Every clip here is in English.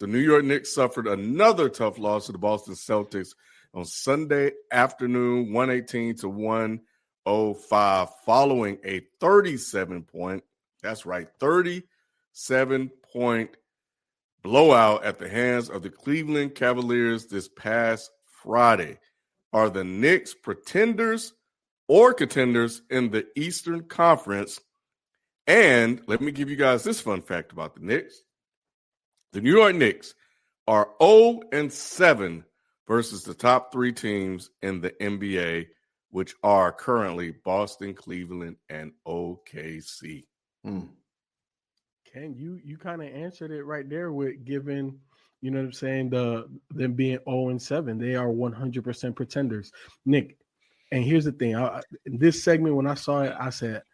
The New York Knicks suffered another tough loss to the Boston Celtics on Sunday afternoon, 118 to 105, following a 37-point, that's right, 37-point blowout at the hands of the Cleveland Cavaliers this past Friday. Are the Knicks pretenders or contenders in the Eastern Conference? And let me give you guys this fun fact about the Knicks. The New York Knicks are 0-7 versus the top three teams in the NBA, which are currently Boston, Cleveland, and OKC. Ken, you kind of answered it right there with giving, you know what I'm saying, them being 0-7. They are 100% pretenders. Nick, and here's the thing. In this segment, when I saw it, I said,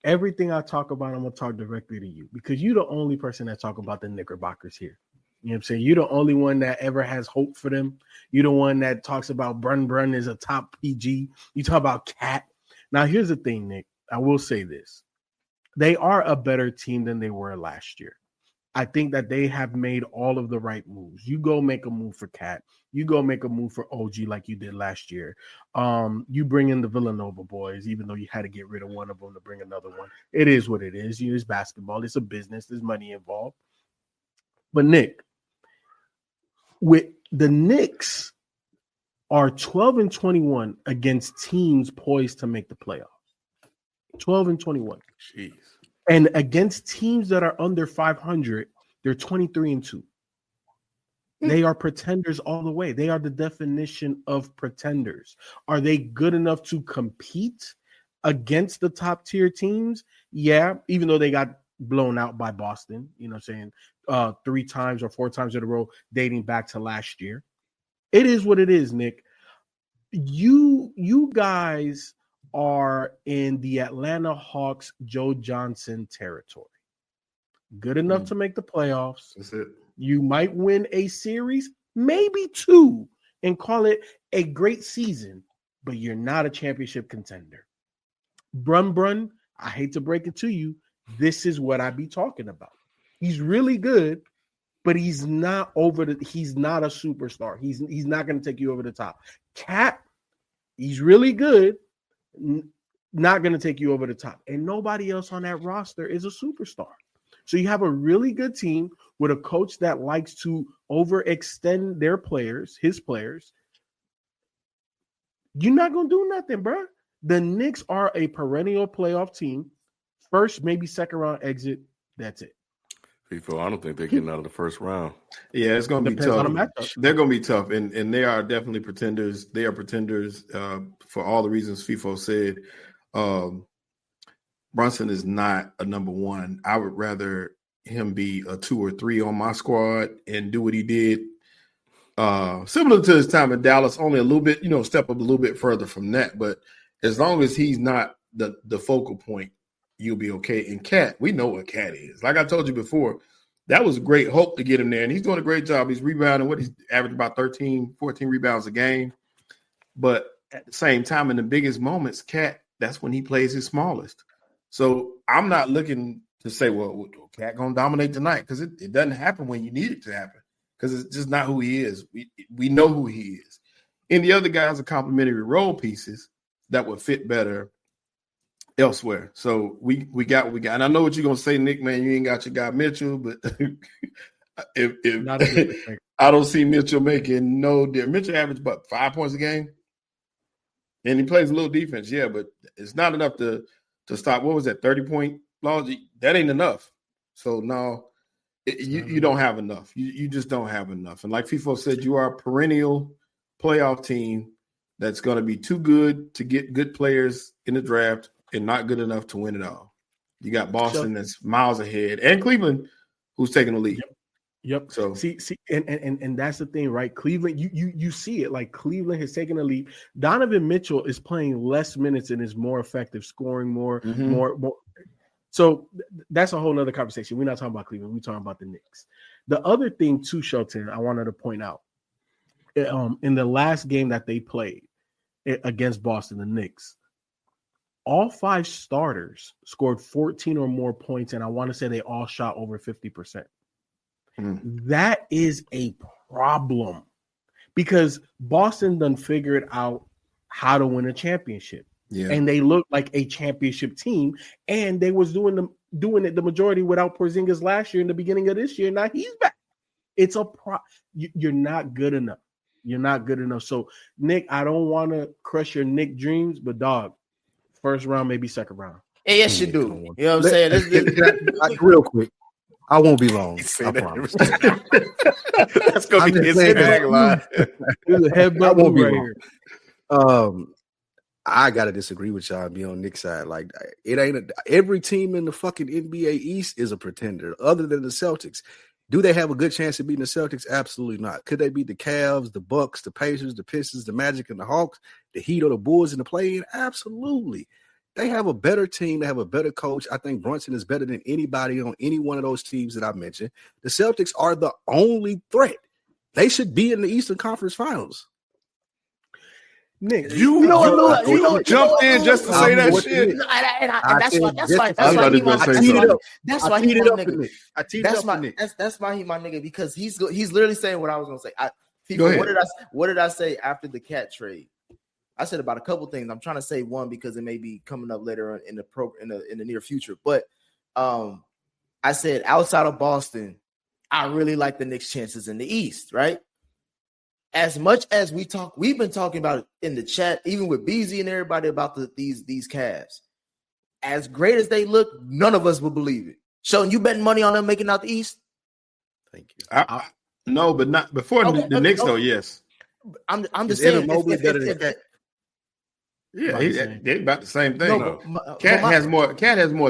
everything I talk about, I'm going to talk directly to you because you're the only person that talk about the Knickerbockers here. You know what I'm saying? You're the only one that ever has hope for them. You're the one that talks about Brun is a top PG. You talk about Cat. Now, here's the thing, Nick. I will say this. They are a better team than they were last year. I think that they have made all of the right moves. You go make a move for Cat. You go make a move for OG like you did last year. You bring in the Villanova boys, even though you had to get rid of one of them to bring another one. It is what it is. It's basketball. It's a business. There's money involved. But Nick, with the Knicks are 12-21 against teams poised to make the playoffs. 12-21. Jeez. And against teams that are under 500, they're 23-2. They are pretenders all the way. They are the definition of pretenders. Are they good enough to compete against the top tier teams? Yeah, even though they got blown out by Boston, you know what I'm saying, 3 times or 4 times in a row dating back to last year. It is what it is, Nick. You guys are in the Atlanta Hawks Joe Johnson territory. Good enough to make the playoffs. That's it. You might win a series, maybe 2, and call it a great season, but you're not a championship contender. Brun, I hate to break it to you, this is what I be talking about. He's really good, but he's not he's not a superstar. He's not going to take you over the top. Cat, he's really good, not going to take you over the top. And nobody else on that roster is a superstar. So you have a really good team with a coach that likes to overextend their players, his players. You're not going to do nothing, bro. The Knicks are a perennial playoff team. First, maybe second round exit. That's it. FIFO, I don't think they're getting out of the first round. Yeah, it's going to be tough. They're going to be tough, and they are definitely pretenders. They are pretenders for all the reasons FIFO said. Brunson is not a number 1. I would rather him be a 2 or 3 on my squad and do what he did. Similar to his time in Dallas, only a little bit, step up a little bit further from that. But as long as he's not the focal point, you'll be okay. And Cat, we know what Cat is. Like I told you before, that was great hope to get him there. And he's doing a great job. He's rebounding. He's averaging about 13, 14 rebounds a game. But at the same time, in the biggest moments, Cat, that's when he plays his smallest. So I'm not looking to say, well, Cat going to dominate tonight, because it doesn't happen when you need it to happen, because it's just not who he is. We know who he is. And the other guys are complementary role pieces that would fit better elsewhere. So we got what we got. And I know what you're going to say, Nick, man, you ain't got your guy Mitchell, but if I don't see Mitchell making no difference. Mitchell averaged about 5 points a game, and he plays a little defense, yeah, but it's not enough to stop. What was that, 30-point loss? That ain't enough. So no, you don't have enough. You just don't have enough. And like FIFO said, you are a perennial playoff team that's going to be too good to get good players in the draft and not good enough to win it all. You got Boston that's miles ahead, and Cleveland, who's taking the lead. Yep. So see, and that's the thing, right? Cleveland, you see it, like Cleveland has taken a leap. Donovan Mitchell is playing less minutes and is more effective, scoring more. So that's a whole nother conversation. We're not talking about Cleveland. We're talking about the Knicks. The other thing too, Shelton, I wanted to point out, in the last game that they played against Boston, the Knicks, all 5 starters scored 14 or more points, and I want to say they all shot over 50%. That is a problem because Boston done figured out how to win a championship. Yeah. And they look like a championship team. And they was doing it the majority without Porzingis last year in the beginning of this year. Now he's back. It's a you're not good enough. You're not good enough. So, Nick, I don't want to crush your Nick dreams, but dog, first round, maybe second round. Yes, you do. You know what I'm saying? Real quick. I won't be long. I promise. That's gonna be his tagline. There's a headbutt move right here. I gotta disagree with y'all and be on Knick's side. Like, it ain't every team in the fucking NBA East is a pretender, other than the Celtics. Do they have a good chance of beating the Celtics? Absolutely not. Could they beat the Cavs, the Bucks, the Pacers, the Pistons, the Magic, and the Hawks, the Heat or the Bulls in the play-in? Absolutely. They have a better team. They have a better coach. I think Brunson is better than anybody on any one of those teams that I mentioned. The Celtics are the only threat. They should be in the Eastern Conference Finals. Nick, you jumped in just to say that shit. That's why he my nigga, because he's literally saying what I was gonna say. What did I say after the Cat trade? I said about a couple things. I'm trying to say one because it may be coming up later in the near future. But I said outside of Boston, I really like the Knicks' chances in the East, right? As much as we've been talking about it in the chat, even with BZ and everybody about these Cavs. As great as they look, none of us would believe it. Sheldon, you betting money on them making out the East? Thank you. No, but not before the Knicks, though. Yes, I'm just saying. They're about the same thing. No, Cat has more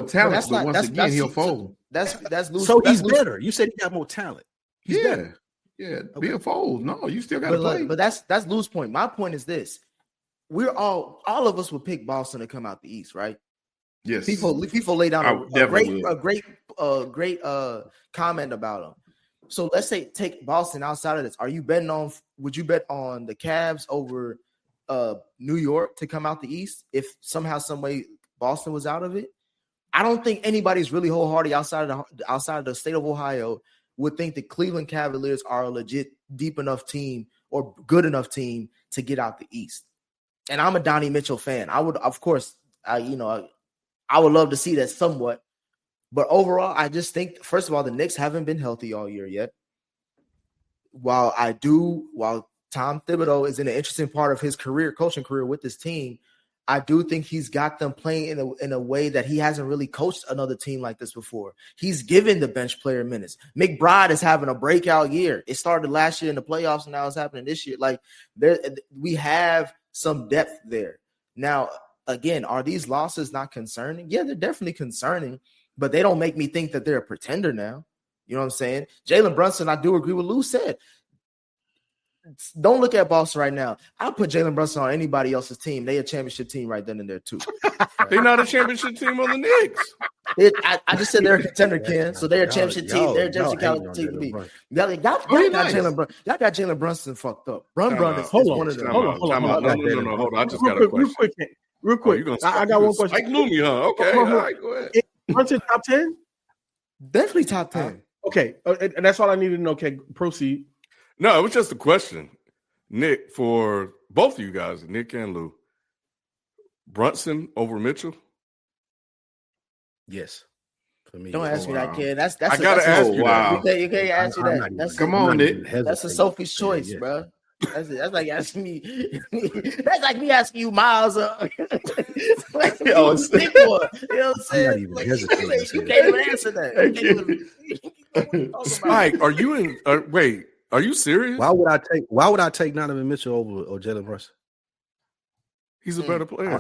talent, but once again, he'll fold. That's loose. So he's better. You said he got more talent. He's better. Yeah, be a fold. No, you still got to play. But that's Lou's point. My point is this: we're all of us would pick Boston to come out the East, right? Yes. People lay down a great comment about them. So let's say take Boston outside of this. Would you bet on the Cavs over New York to come out the East if somehow, some way Boston was out of it? I don't think anybody's really wholehearted outside of the state of Ohio would think the Cleveland Cavaliers are a legit deep enough team or good enough team to get out the East. And I'm a Donnie Mitchell fan. I would, of course, I would love to see that somewhat. But overall, I just think, first of all, the Knicks haven't been healthy all year yet. While Tom Thibodeau is in an interesting part of his coaching career with this team, I do think he's got them playing in a way that he hasn't really coached another team like this before. He's given the bench player minutes. McBride is having a breakout year. It started last year in the playoffs, and now it's happening this year. Like, we have some depth there. Now, again, are these losses not concerning? Yeah, they're definitely concerning, but they don't make me think that they're a pretender now. You know what I'm saying? Jalen Brunson, I do agree with Lou said. Don't look at Boston right now. I'll put Jalen Brunson on anybody else's team. They a championship team right then and there too. They're not a championship team on the Knicks. I just said they're a contender, Ken. So they're a championship team. They're a championship team to be. Y'all got Jalen Brunson fucked up. Hold on. I just got a question. Real quick. I got one question. Like Lumi, huh? Okay. All right, go ahead. Brunson top 10? Definitely top 10. Okay. And that's all I needed to know. Okay, proceed. No, it was just a question, Nick, for both of you guys, Nick and Lou. Brunson over Mitchell? Yes. For me. Don't ask me that, kid. That's I gotta ask you. Wow. You can't ask you that. Come on, Nick. That's a Sophie's choice, bro. That's like asking me. That's like me asking you, Miles. Like, you know what I'm saying? Like, you can't even answer that. Spike, are you in? Wait. Are you serious? Why would I take Donovan Mitchell over Jalen Brunson? He's a better player.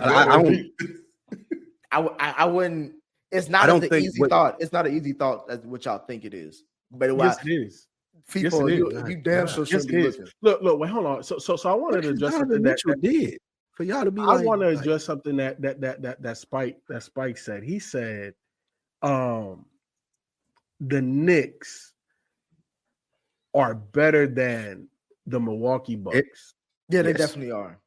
I wouldn't. It's not an easy thought. It's not an easy thought as what y'all think it is. But yes, it is. People, you damn sure shouldn't be looking. Look. Wait, hold on. So I wanted to adjust something that did for y'all to be. I want to adjust something that Spike said. He said, the Knicks are better than the Milwaukee Bucks. Yeah, they definitely are.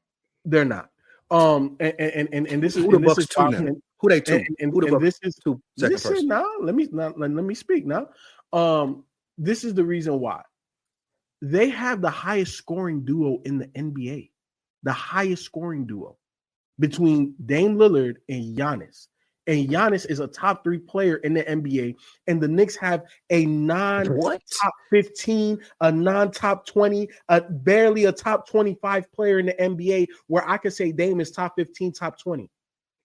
They're not. And this is who the Bucks two now. Who they two? And this is two. Listen now. Let me speak now. This is the reason why. They have the highest scoring duo in the NBA. The highest scoring duo between Dame Lillard and Giannis. And Giannis is a top 3 player in the NBA. And the Knicks have a non-top 15, a non-top 20, barely a top 25 player in the NBA, where I could say Dame is top 15, top 20.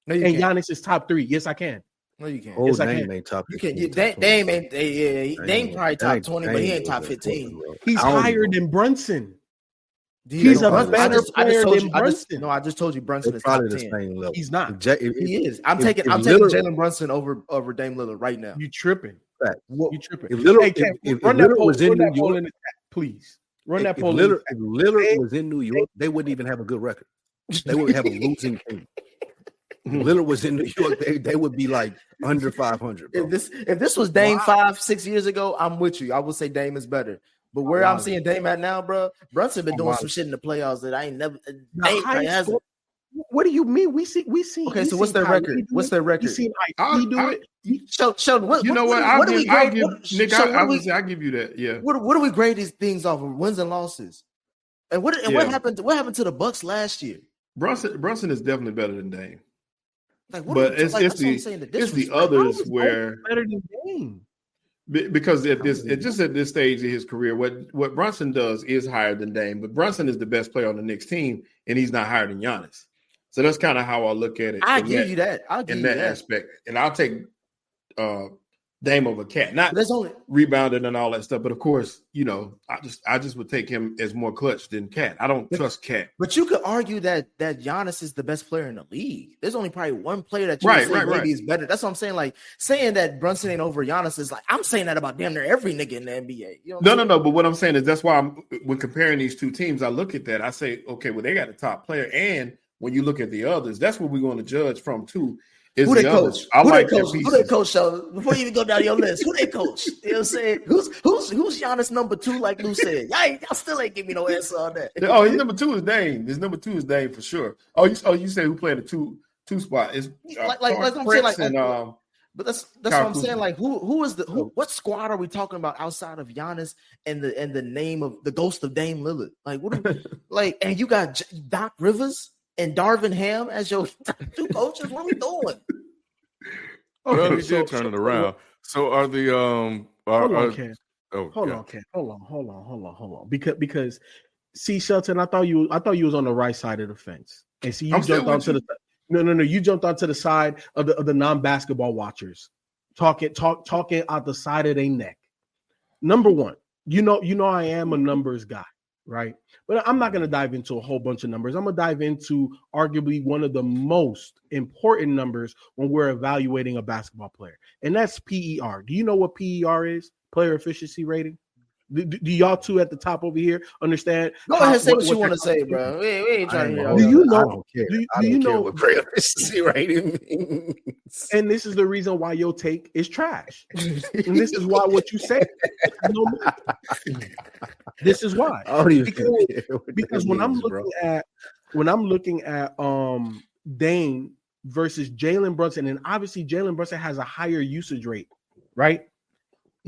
No, you and can't. Giannis is top 3. Yes, I can. No, you can't. Oh, Yes, I Dame can. ain't top You 15. can't. Dame ain't. Dame probably top 20, but he ain't top 15. He's higher than Brunson. He's He's a better player than Brunson. I just told you Brunson is probably top the 10. same level. He's not. He is. I'm taking Lillard- Jalen Brunson over Dame Lillard right now. You tripping? Fact. You tripping? If Lillard, Hey, Ken, if run that Lillard poll, was in run New that poll York, in the chat, please. Run that if poll. Lillard was in New York, they wouldn't even have a good record. They would have a losing team. If Lillard was in New York, they would be like under 500. Bro. If this was Dame 5-6 years ago, I'm with you. I would say Dame is better. But where I'm seeing Dame at now, bro, Brunson been doing some shit in the playoffs that I ain't never. What do you mean? We see. Okay, so what's their record? What's their record? We seen he do it. Sheldon, what You know what? I'll give you that. Yeah. What do we grade these things off of? Wins and losses. And what happened to the Bucks last year? Brunson is definitely better than Dame. Like, it's the others where better than Dame. Because at this stage of his career, what Brunson does is higher than Dame, but Brunson is the best player on the Knicks team, and he's not higher than Giannis. So that's kind of how I look at it. I'll give you that aspect, and I'll take Dame over Cat, not there's only rebounding and all that stuff. But of course, I just would take him as more clutch than Cat. I don't trust Cat. But you could argue that Giannis is the best player in the league. There's only probably one player that you say maybe is better. That's what I'm saying. Like saying that Brunson ain't over Giannis is like I'm saying that about damn near every nigga in the NBA. You know No. But what I'm saying is that's why when comparing these two teams, I look at that. I say, okay, well they got a top player, and when you look at the others, that's what we're going to judge from too. Who they coach? Who they coach? So before you even go down your list, who they coach? You know what I'm saying? Who's Giannis number 2? Like Lou said, y'all still ain't give me no answer on that. Oh, his number 2 is Dame. His number 2 is Dame for sure. You say who played the two spot? It's like I'm saying, like, but that's what I'm saying. Like what squad are we talking about outside of Giannis and the name of the ghost of Dame Lillard? Like what? And you got Doc Rivers and Darvin Ham as your 2 coaches. What are we doing? Well, he did turn it around. So are the hold on. Because see, Shelton, I thought you was on the right side of the fence. And see, you jumped onto the no. You jumped onto the side of the non-basketball watchers, talking out the side of their neck. Number one, you know I am a numbers guy, right? But I'm not going to dive into a whole bunch of numbers. I'm going to dive into arguably one of the most important numbers when we're evaluating a basketball player, and that's PER. Do you know what PER is? Player efficiency rating? Do y'all two at the top over here understand? Go ahead, say what you want to say, bro. We ain't trying to hear. Do you know? I don't care. Do you know what player efficiency rating means? And this is the reason why your take is trash. And this is why what you say. This is why. Because when I'm looking at Dame versus Jalen Brunson, and obviously Jalen Brunson has a higher usage rate, right?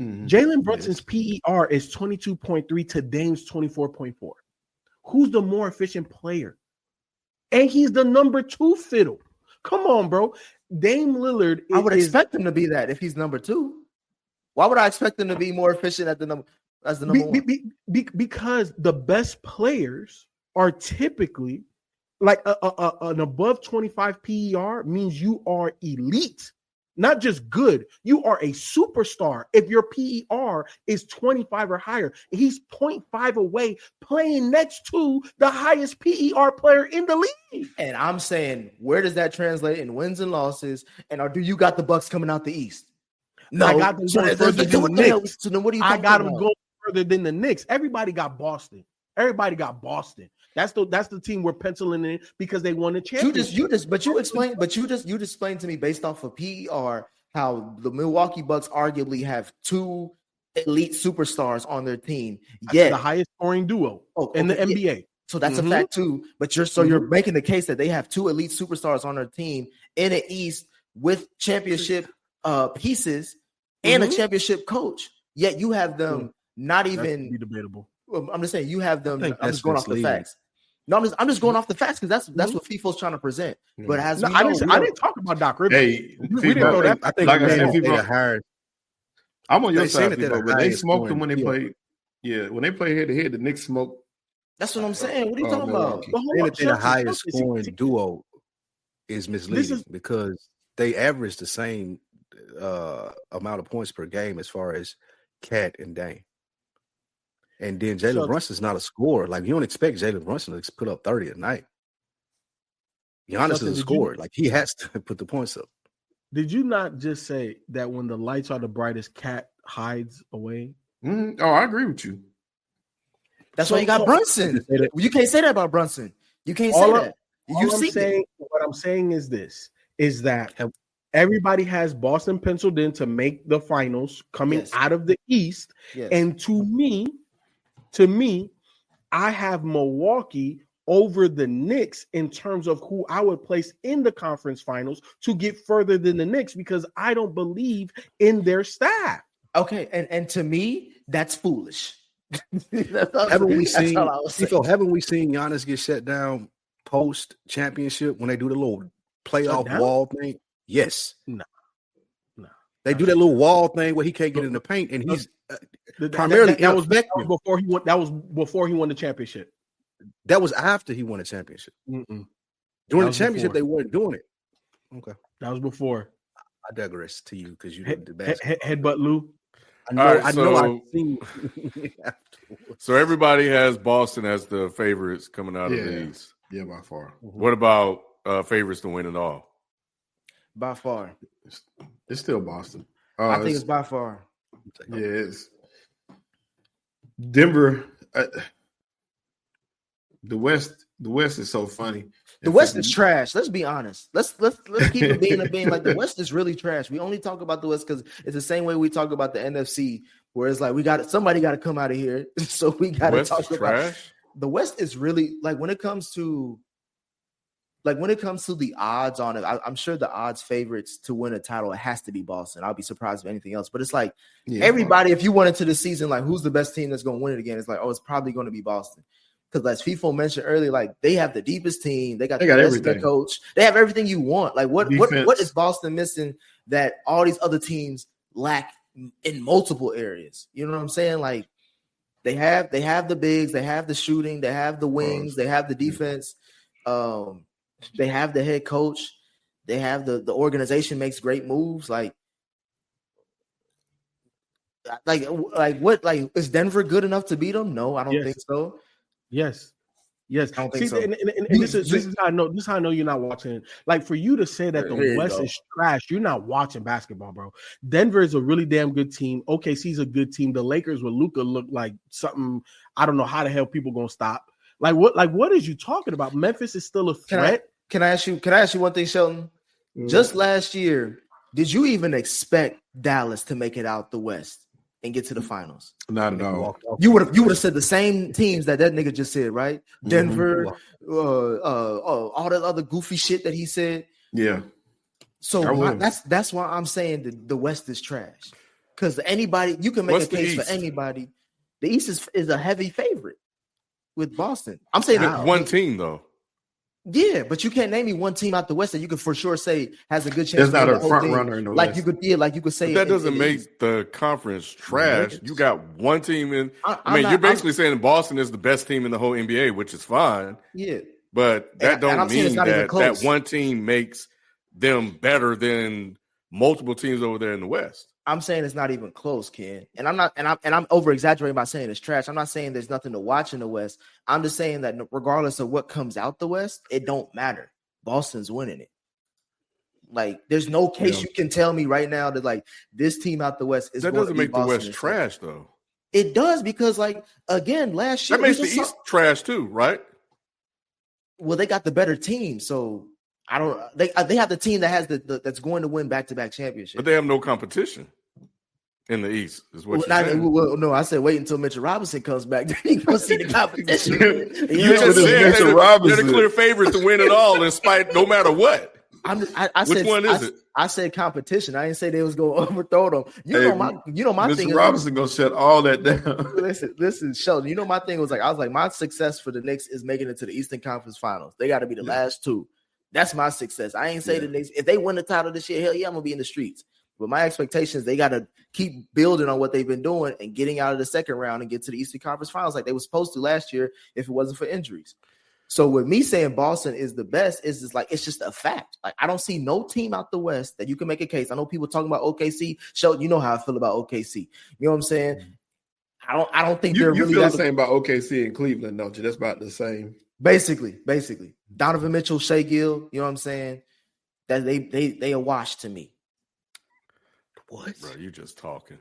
Mm-hmm. Jalen Brunson's PER is 22.3 to Dame's 24.4. Who's the more efficient player? And he's the number 2 fiddle. Come on, bro. Dame Lillard. I would expect him to be that if he's number 2. Why would I expect him to be more efficient as the number 1? Because the best players are typically like an above 25 PER means you are elite. Not just good, you are a superstar. If your PER is 25 or higher, he's 0.5 away playing next to the highest PER player in the league. And I'm saying, where does that translate in wins and losses? And do you got the Bucks coming out the East? No, I got them going further than the Knicks. So then what are you I got them about? going further than the Knicks. Everybody got Boston. That's the team we're penciling in because they won the championship. You explained to me based off of PER how the Milwaukee Bucks arguably have 2 elite superstars on their team. Yeah, the highest scoring duo in the NBA. Yeah. So that's a fact too. But you're making the case that they have 2 elite superstars on their team in the East with championship pieces and a championship coach. Yet you have them not That even could be debatable. I'm just saying you have them. think I'm that's just going off the misleading. facts. No, I'm just going off the facts because that's what FIFA's trying to present. But as No, we I know, didn't talk about Doc Rivers. Hey, we didn't know that. I think like I man, said, they people, the highest. I'm on your They saying side, that they're people, the but they highest smoked them scoring when they team. played. Yeah, when they play head to head, the Knicks smoked. that's what I'm saying. What are you talking about? Milwaukee. But hold Saying up, that they're the Shelton, highest Shelton, scoring see, duo is misleading is- because they average the same amount of points per game as far as Cat and Dame. And then Jalen Shelton. Brunson's not a scorer. Like, you don't expect Jalen Brunson to put up 30 a night. Giannis Shelton, is a scorer. Like, he has to put the points up. Did you not just say that when the lights are the brightest, Cat hides away? Oh, I agree with you. That's why you got Brunson. You can't say that about Brunson. You can't say that. What I'm saying is this: is that everybody has Boston penciled in to make the finals coming out of the East, and to me, I have Milwaukee over the Knicks in terms of who I would place in the conference finals to get further than the Knicks because I don't believe in their staff. Okay, and to me, that's foolish. Haven't we seen Giannis get shut down post championship when they do the little playoff wall thing? Yes. No. They do that little wall thing where he can't get in the paint, and he's primarily that was before he won. That was before he won the championship. That was after he won a championship. Mm-mm. During the championship, they weren't doing it. Okay, that was before. I digress to you because you did the basketball. Headbutt Lou. I know. I've seen. So everybody has Boston as the favorites coming out of the East. Yeah, by far. What about favorites to win it all? By far, it's still Boston. I think it's by far. Yeah, it's Denver. The West is so funny. The West is trash. Let's be honest. Let's keep it being like the West is really trash. We only talk about the West because it's the same way we talk about the NFC, where it's like somebody got to come out of here. So we got to talk about trash. The West is really like when it comes to the odds on it. I'm sure the odds favorites to win a title, it has to be Boston. I'll be surprised if anything else. But it's like everybody, if you went into the season like who's the best team that's going to win it again, it's like it's probably going to be Boston. Because as FIFO mentioned earlier, like they have the deepest team, they got everything. Coach, they have everything you want. Like what is Boston missing that all these other teams lack in multiple areas? You know what I'm saying? Like they have the bigs, they have the shooting, they have the wings, they have the defense, they have the head coach, they have the organization makes great moves. Like what? Like is Denver good enough to beat them? No, I don't think so. Yes. I don't think so. And this is how I know. This is how I know you're not watching. Like for you to say that the West is trash, you're not watching basketball, bro. Denver is a really damn good team. OKC's a good team. The Lakers with Luka look like something. I don't know how the hell people gonna stop. Like what is you talking about? Memphis is still a threat. Can I ask you one thing, Shelton? Just last year, did you even expect Dallas to make it out the West and get to the finals? Not at all. You would have said the same teams that nigga just said, right? Denver, all that other goofy shit that he said. Yeah. So that's why I'm saying the West is trash. Because anybody you can make a case for anybody. The East is a heavy favorite with Boston. I'm saying one team though. Yeah, but you can't name me one team out the West that you could for sure say has a good chance. There's not a front runner in the West. You could say. But that doesn't make the conference trash. You got one team in. You're basically saying Boston is the best team in the whole NBA, which is fine. Yeah, but that don't mean that one team makes them better than multiple teams over there in the West. I'm saying it's not even close, Ken. And I'm over exaggerating by saying it's trash. I'm not saying there's nothing to watch in the West. I'm just saying that regardless of what comes out the West, it don't matter. Boston's winning it. Like, there's no case you can tell me right now that like this team out the West is. That doesn't make the West trash, though. It does because, like, again, last year that makes the East trash too, right? Well, they got the better team, so. I don't. They have the team that has that's going to win back-to-back championships, but they have no competition in the East. Is what you're saying? No, I said wait until Mitchell Robinson comes back. Then you gonna see the competition. You just said Mitchell Robinson. They're the clear favorite to win it all, in spite no matter what. I Which said, one is it? I said competition. I didn't say they was going to overthrow them. My Mr. thing Robinson gonna shut all that down. Listen, Sheldon. My thing was like, I was like, my success for the Knicks is making it to the Eastern Conference Finals. They got to be the last two. That's my success. I ain't say the Knicks, if they win the title this year, hell yeah, I'm gonna be in the streets. But my expectation is they got to keep building on what they've been doing and getting out of the second round and get to the Eastern Conference Finals like they were supposed to last year if it wasn't for injuries. So with me saying Boston is the best, is just like, it's just a fact. Like, I don't see no team out the West that you can make a case. I know people talking about OKC. Sheldon, you know how I feel about OKC. You know what I'm saying? I don't think they're you really feel the same about OKC and Cleveland, don't you? That's about the same. Basically. Donovan Mitchell, Shea Gill, you know what I'm saying? That they a wash to me. What? Bro, you just talking.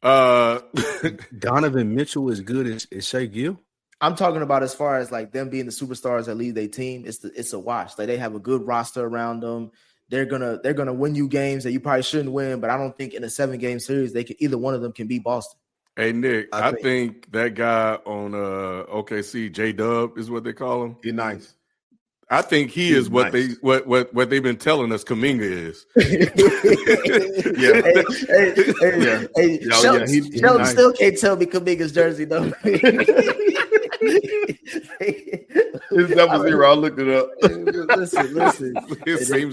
Donovan Mitchell is good as Shea Gill? I'm talking about as far as like them being the superstars that lead their team. It's a wash. Like, they have a good roster around them. They're gonna win you games that you probably shouldn't win, but I don't think in a 7-game series either one of them can beat Boston. Hey Nick, I think that guy on OKC, J-Dub is what they call him. He's nice. I think he is what nice. what they've been telling us Kuminga is. Sheldon still can't tell me Kuminga's jersey though. It's double zero. I looked it up. Listen. It seems